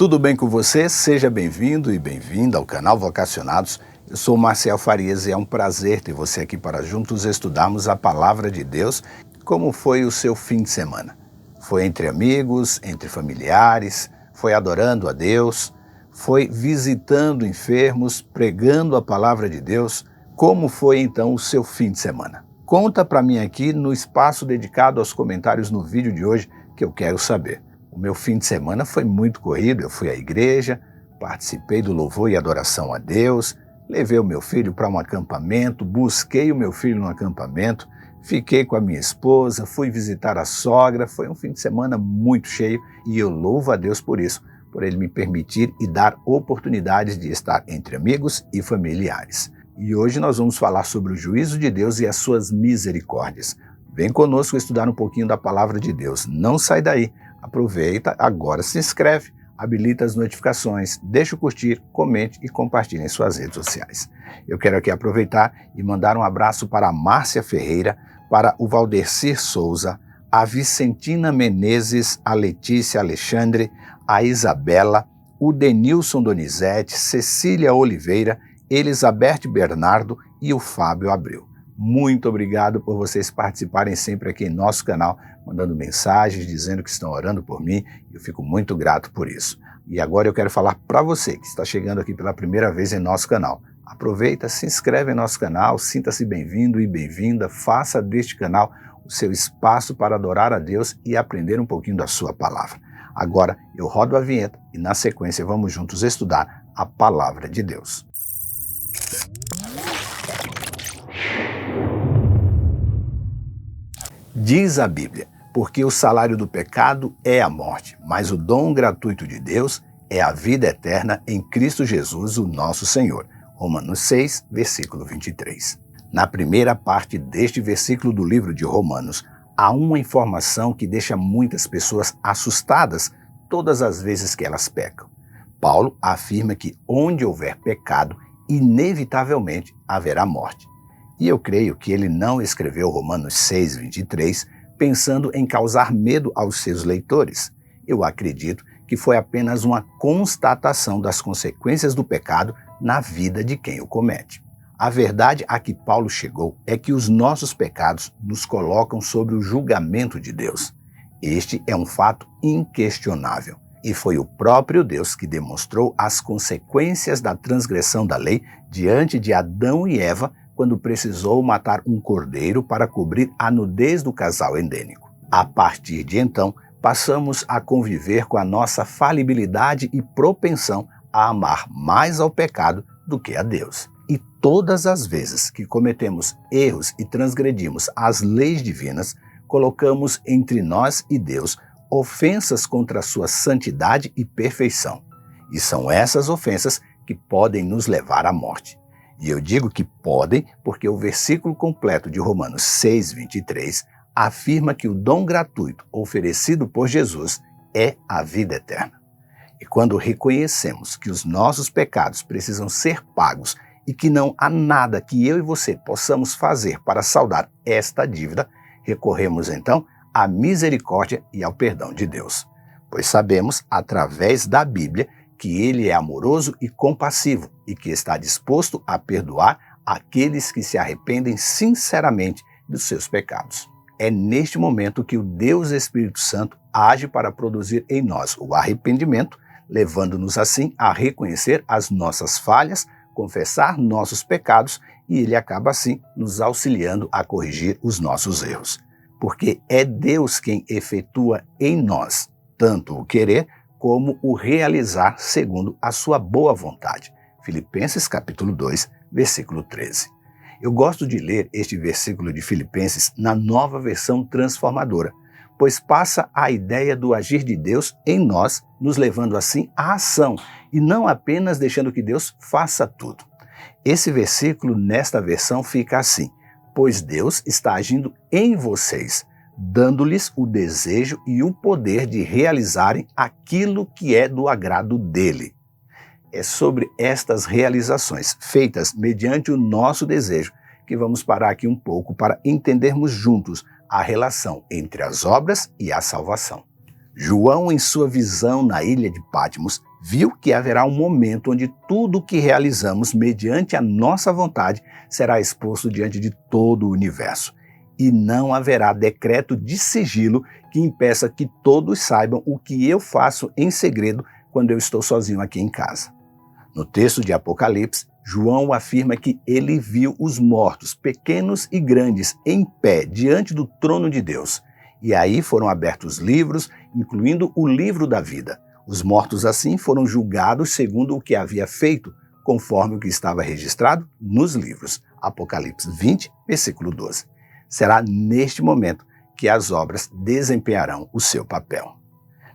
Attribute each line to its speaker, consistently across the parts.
Speaker 1: Tudo bem com você? Seja bem-vindo e bem-vinda ao canal Vocacionados. Eu sou Marcial Farias e é um prazer ter você aqui para juntos estudarmos a Palavra de Deus. Como foi o seu fim de semana? Foi entre amigos, entre familiares, foi adorando a Deus, foi visitando enfermos, pregando a Palavra de Deus? Como foi então o seu fim de semana? Conta para mim aqui no espaço dedicado aos comentários no vídeo de hoje que eu quero saber. O meu fim de semana foi muito corrido, eu fui à igreja, participei do louvor e adoração a Deus, levei o meu filho para um acampamento, busquei o meu filho no acampamento, fiquei com a minha esposa, fui visitar a sogra, foi um fim de semana muito cheio e eu louvo a Deus por isso, por Ele me permitir e dar oportunidades de estar entre amigos e familiares. E hoje nós vamos falar sobre o juízo de Deus e as suas misericórdias. Vem conosco estudar um pouquinho da Palavra de Deus, não sai daí. Aproveita, agora se inscreve, habilita as notificações, deixa o curtir, comente e compartilhe em suas redes sociais. Eu quero aqui aproveitar e mandar um abraço para a Márcia Ferreira, para o Valdecir Souza, a Vicentina Menezes, a Letícia Alexandre, a Isabela, o Denilson Donizete, Cecília Oliveira, Elizabeth Bernardo e o Fábio Abreu. Muito obrigado por vocês participarem sempre aqui em nosso canal, mandando mensagens, dizendo que estão orando por mim. Eu fico muito grato por isso. E agora eu quero falar para você que está chegando aqui pela primeira vez em nosso canal. Aproveita, se inscreve em nosso canal, sinta-se bem-vindo e bem-vinda, faça deste canal o seu espaço para adorar a Deus e aprender um pouquinho da sua palavra. Agora eu rodo a vinheta e na sequência vamos juntos estudar a palavra de Deus. Diz a Bíblia, porque o salário do pecado é a morte, mas o dom gratuito de Deus é a vida eterna em Cristo Jesus, o nosso Senhor. Romanos 6, versículo 23. Na primeira parte deste versículo do livro de Romanos, há uma informação que deixa muitas pessoas assustadas todas as vezes que elas pecam. Paulo afirma que onde houver pecado, inevitavelmente haverá morte. E eu creio que ele não escreveu Romanos 6, 23 pensando em causar medo aos seus leitores. Eu acredito que foi apenas uma constatação das consequências do pecado na vida de quem o comete. A verdade a que Paulo chegou é que os nossos pecados nos colocam sob o julgamento de Deus. Este é um fato inquestionável. E foi o próprio Deus que demonstrou as consequências da transgressão da lei diante de Adão e Eva quando precisou matar um cordeiro para cobrir a nudez do casal endêmico. A partir de então, passamos a conviver com a nossa falibilidade e propensão a amar mais ao pecado do que a Deus. E todas as vezes que cometemos erros e transgredimos as leis divinas, colocamos entre nós e Deus ofensas contra a sua santidade e perfeição. E são essas ofensas que podem nos levar à morte. E eu digo que podem porque o versículo completo de Romanos 6, 23 afirma que o dom gratuito oferecido por Jesus é a vida eterna. E quando reconhecemos que os nossos pecados precisam ser pagos e que não há nada que eu e você possamos fazer para saldar esta dívida, recorremos então à misericórdia e ao perdão de Deus. Pois sabemos, através da Bíblia, que Ele é amoroso e compassivo e que está disposto a perdoar aqueles que se arrependem sinceramente dos seus pecados. É neste momento que o Deus Espírito Santo age para produzir em nós o arrependimento, levando-nos assim a reconhecer as nossas falhas, confessar nossos pecados e Ele acaba assim nos auxiliando a corrigir os nossos erros. Porque é Deus quem efetua em nós tanto o querer como o realizar segundo a sua boa vontade. Filipenses capítulo 2, versículo 13. Eu gosto de ler este versículo de Filipenses na Nova Versão Transformadora, pois passa a ideia do agir de Deus em nós, nos levando assim à ação, e não apenas deixando que Deus faça tudo. Esse versículo, nesta versão, fica assim: pois Deus está agindo em vocês, dando-lhes o desejo e o poder de realizarem aquilo que é do agrado dele. É sobre estas realizações, feitas mediante o nosso desejo, que vamos parar aqui um pouco para entendermos juntos a relação entre as obras e a salvação. João, em sua visão na ilha de Patmos, viu que haverá um momento onde tudo o que realizamos mediante a nossa vontade será exposto diante de todo o universo. E não haverá decreto de sigilo que impeça que todos saibam o que eu faço em segredo quando eu estou sozinho aqui em casa. No texto de Apocalipse, João afirma que ele viu os mortos, pequenos e grandes, em pé diante do trono de Deus. E aí foram abertos livros, incluindo o livro da vida. Os mortos assim foram julgados segundo o que havia feito, conforme o que estava registrado nos livros. Apocalipse 20, versículo 12. Será neste momento que as obras desempenharão o seu papel.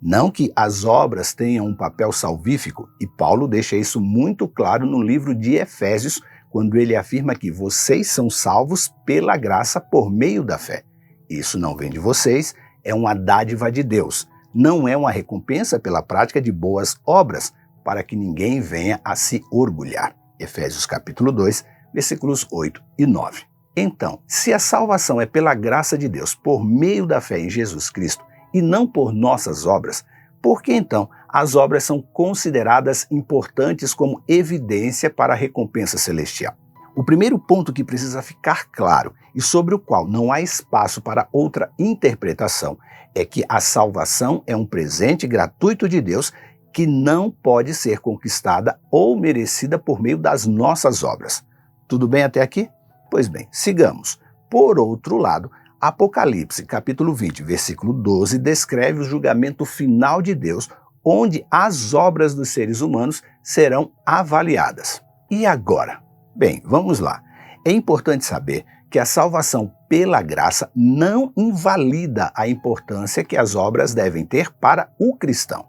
Speaker 1: Não que as obras tenham um papel salvífico, e Paulo deixa isso muito claro no livro de Efésios, quando ele afirma que vocês são salvos pela graça por meio da fé. Isso não vem de vocês, é uma dádiva de Deus. Não é uma recompensa pela prática de boas obras, para que ninguém venha a se orgulhar. Efésios capítulo 2, versículos 8 e 9. Então, se a salvação é pela graça de Deus por meio da fé em Jesus Cristo e não por nossas obras, por que então as obras são consideradas importantes como evidência para a recompensa celestial? O primeiro ponto que precisa ficar claro e sobre o qual não há espaço para outra interpretação é que a salvação é um presente gratuito de Deus que não pode ser conquistada ou merecida por meio das nossas obras. Tudo bem até aqui? Pois bem, sigamos. Por outro lado, Apocalipse, capítulo 20, versículo 12, descreve o julgamento final de Deus, onde as obras dos seres humanos serão avaliadas. E agora? Bem, vamos lá. É importante saber que a salvação pela graça não invalida a importância que as obras devem ter para o cristão.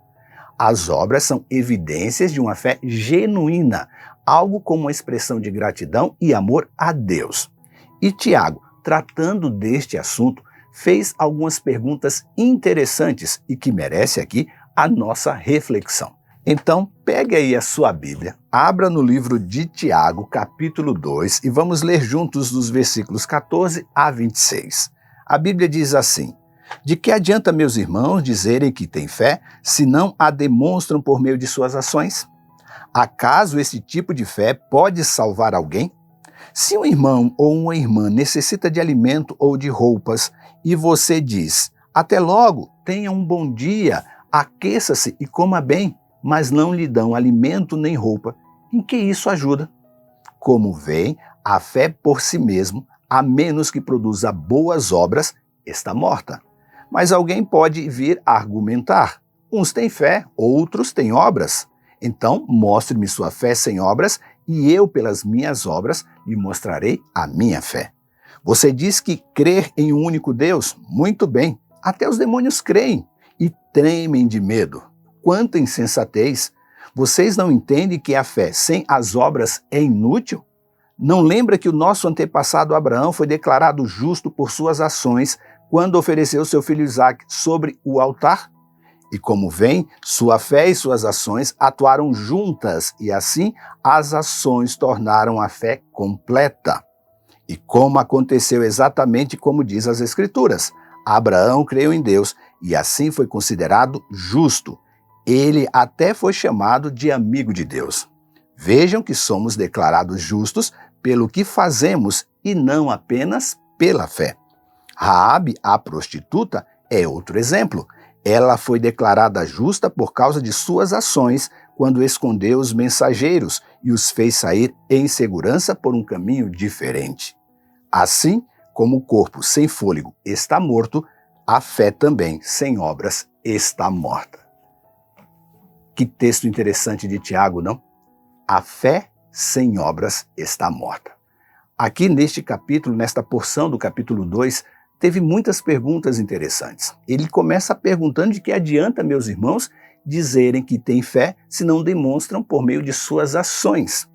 Speaker 1: As obras são evidências de uma fé genuína, algo como uma expressão de gratidão e amor a Deus. E Tiago, tratando deste assunto, fez algumas perguntas interessantes e que merece aqui a nossa reflexão. Então, pegue aí a sua Bíblia, abra no livro de Tiago, capítulo 2, e vamos ler juntos dos versículos 14 a 26. A Bíblia diz assim: de que adianta, meus irmãos, dizerem que têm fé, se não a demonstram por meio de suas ações? Acaso esse tipo de fé pode salvar alguém? Se um irmão ou uma irmã necessita de alimento ou de roupas, e você diz, até logo, tenha um bom dia, aqueça-se e coma bem, mas não lhe dão alimento nem roupa, em que isso ajuda? Como veem, a fé por si mesmo, a menos que produza boas obras, está morta. Mas alguém pode vir argumentar. Uns têm fé, outros têm obras. Então, mostre-me sua fé sem obras, e eu, pelas minhas obras, lhe mostrarei a minha fé. Você diz que crer em um único Deus? Muito bem. Até os demônios creem e tremem de medo. Quanta insensatez! Vocês não entendem que a fé sem as obras é inútil? Não lembra que o nosso antepassado Abraão foi declarado justo por suas ações quando ofereceu seu filho Isaque sobre o altar? E como vem, sua fé e suas ações atuaram juntas, e assim as ações tornaram a fé completa. E como aconteceu exatamente como diz as Escrituras, Abraão creu em Deus e assim foi considerado justo. Ele até foi chamado de amigo de Deus. Vejam que somos declarados justos pelo que fazemos e não apenas pela fé. Raabe, a prostituta, é outro exemplo. Ela foi declarada justa por causa de suas ações quando escondeu os mensageiros e os fez sair em segurança por um caminho diferente. Assim como o corpo sem fôlego está morto, a fé também sem obras está morta. Que texto interessante de Tiago, não? A fé sem obras está morta. Aqui neste capítulo, nesta porção do capítulo 2, teve muitas perguntas interessantes. Ele começa perguntando de que adianta, meus irmãos, dizerem que têm fé se não demonstram por meio de suas ações.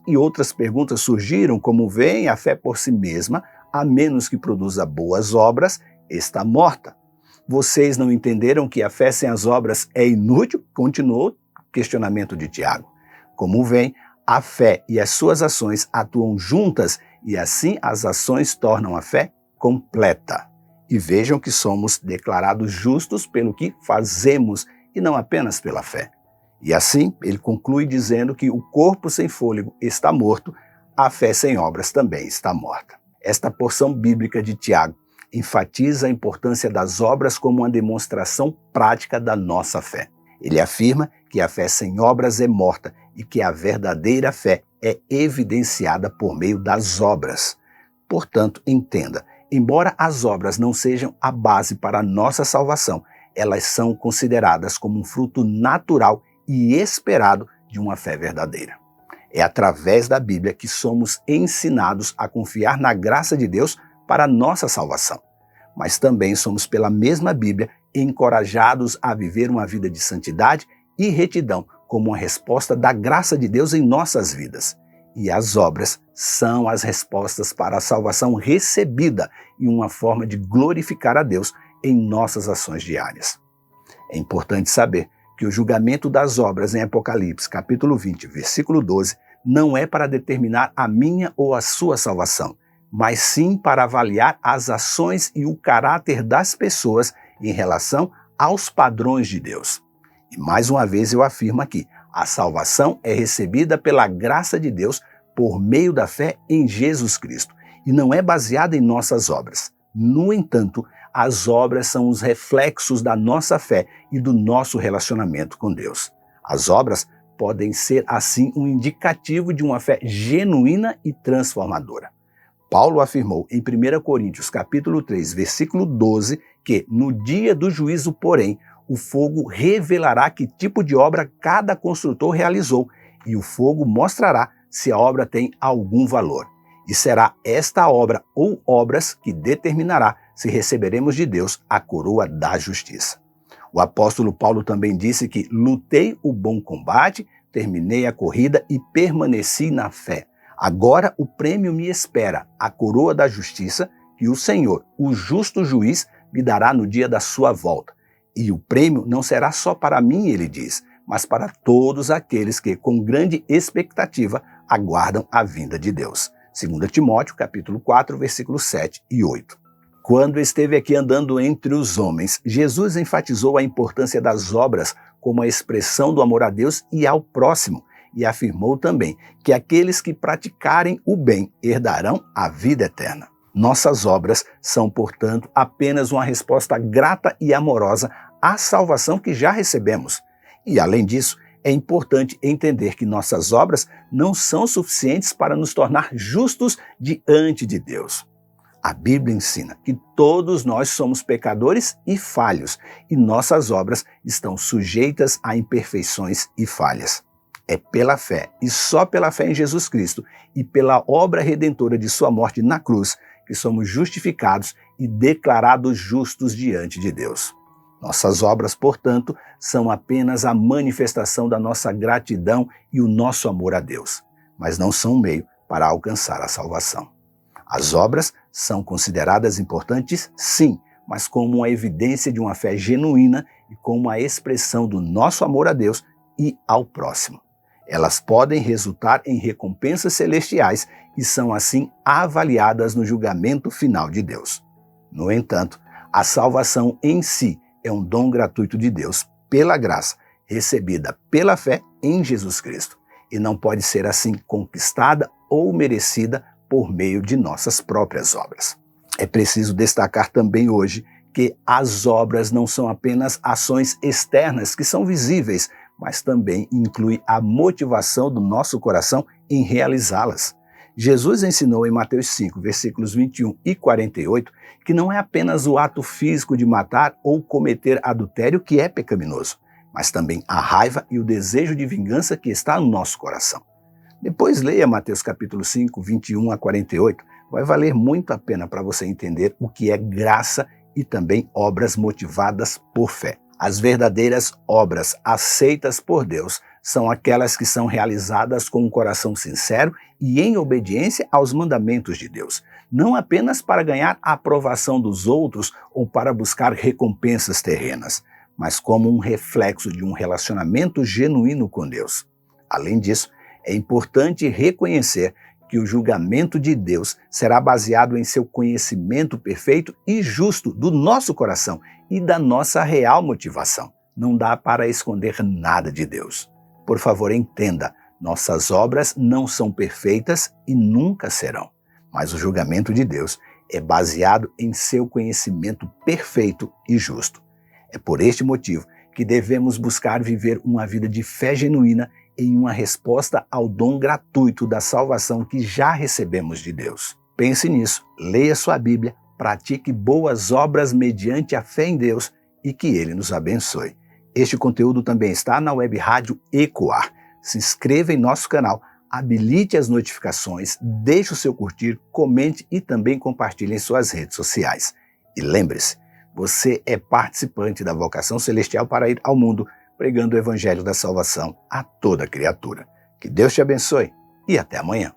Speaker 1: E outras perguntas surgiram, como veem, a fé por si mesma, a menos que produza boas obras, está morta. Vocês não entenderam que a fé sem as obras é inútil? Continuou o questionamento de Tiago. Como veem, a fé e as suas ações atuam juntas e assim as ações tornam a fé completa. E vejam que somos declarados justos pelo que fazemos e não apenas pela fé. E assim, ele conclui dizendo que o corpo sem fôlego está morto, a fé sem obras também está morta. Esta porção bíblica de Tiago enfatiza a importância das obras como uma demonstração prática da nossa fé. Ele afirma que a fé sem obras é morta e que a verdadeira fé é evidenciada por meio das obras. Portanto, entenda, embora as obras não sejam a base para a nossa salvação, elas são consideradas como um fruto natural e esperado de uma fé verdadeira. É através da Bíblia que somos ensinados a confiar na graça de Deus para a nossa salvação. Mas também somos, pela mesma Bíblia, encorajados a viver uma vida de santidade e retidão como uma resposta da graça de Deus em nossas vidas. E as obras são as respostas para a salvação recebida e uma forma de glorificar a Deus em nossas ações diárias. É importante saber que o julgamento das obras em Apocalipse, capítulo 20, versículo 12, não é para determinar a minha ou a sua salvação, mas sim para avaliar as ações e o caráter das pessoas em relação aos padrões de Deus. E mais uma vez eu afirmo aqui, a salvação é recebida pela graça de Deus por meio da fé em Jesus Cristo e não é baseada em nossas obras. No entanto, as obras são os reflexos da nossa fé e do nosso relacionamento com Deus. As obras podem ser, assim, um indicativo de uma fé genuína e transformadora. Paulo afirmou em 1 Coríntios capítulo 3, versículo 12, que no dia do juízo, porém, o fogo revelará que tipo de obra cada construtor realizou, e o fogo mostrará se a obra tem algum valor. E será esta obra ou obras que determinará se receberemos de Deus a coroa da justiça. O apóstolo Paulo também disse que lutei o bom combate, terminei a corrida e permaneci na fé. Agora o prêmio me espera, a coroa da justiça, que o Senhor, o justo juiz, me dará no dia da sua volta. E o prêmio não será só para mim, ele diz, mas para todos aqueles que, com grande expectativa, aguardam a vinda de Deus. 2 Timóteo, capítulo 4, versículos 7 e 8. Quando esteve aqui andando entre os homens, Jesus enfatizou a importância das obras como a expressão do amor a Deus e ao próximo, e afirmou também que aqueles que praticarem o bem herdarão a vida eterna. Nossas obras são, portanto, apenas uma resposta grata e amorosa à salvação que já recebemos. E, além disso, é importante entender que nossas obras não são suficientes para nos tornar justos diante de Deus. A Bíblia ensina que todos nós somos pecadores e falhos, e nossas obras estão sujeitas a imperfeições e falhas. É pela fé, e só pela fé em Jesus Cristo, e pela obra redentora de sua morte na cruz, que somos justificados e declarados justos diante de Deus. Nossas obras, portanto, são apenas a manifestação da nossa gratidão e o nosso amor a Deus, mas não são um meio para alcançar a salvação. As obras são consideradas importantes, sim, mas como uma evidência de uma fé genuína e como uma expressão do nosso amor a Deus e ao próximo. Elas podem resultar em recompensas celestiais e são assim avaliadas no julgamento final de Deus. No entanto, a salvação em si é um dom gratuito de Deus, pela graça, recebida pela fé em Jesus Cristo, e não pode ser assim conquistada ou merecida por meio de nossas próprias obras. É preciso destacar também hoje que as obras não são apenas ações externas que são visíveis, mas também inclui a motivação do nosso coração em realizá-las. Jesus ensinou em Mateus 5, versículos 21 e 48, que não é apenas o ato físico de matar ou cometer adultério que é pecaminoso, mas também a raiva e o desejo de vingança que está no nosso coração. Depois leia Mateus capítulo 5, 21 a 48, vai valer muito a pena para você entender o que é graça e também obras motivadas por fé. As verdadeiras obras aceitas por Deus são aquelas que são realizadas com um coração sincero e em obediência aos mandamentos de Deus, não apenas para ganhar a aprovação dos outros ou para buscar recompensas terrenas, mas como um reflexo de um relacionamento genuíno com Deus. Além disso, é importante reconhecer que o julgamento de Deus será baseado em seu conhecimento perfeito e justo do nosso coração e da nossa real motivação. Não dá para esconder nada de Deus. Por favor, entenda, nossas obras não são perfeitas e nunca serão. Mas o julgamento de Deus é baseado em seu conhecimento perfeito e justo. É por este motivo que devemos buscar viver uma vida de fé genuína em uma resposta ao dom gratuito da salvação que já recebemos de Deus. Pense nisso, leia sua Bíblia, pratique boas obras mediante a fé em Deus e que Ele nos abençoe. Este conteúdo também está na web rádio Ecoar. Se inscreva em nosso canal, habilite as notificações, deixe o seu curtir, comente e também compartilhe em suas redes sociais. E lembre-se, você é participante da vocação celestial para ir ao mundo pregando o evangelho da salvação a toda criatura. Que Deus te abençoe e até amanhã.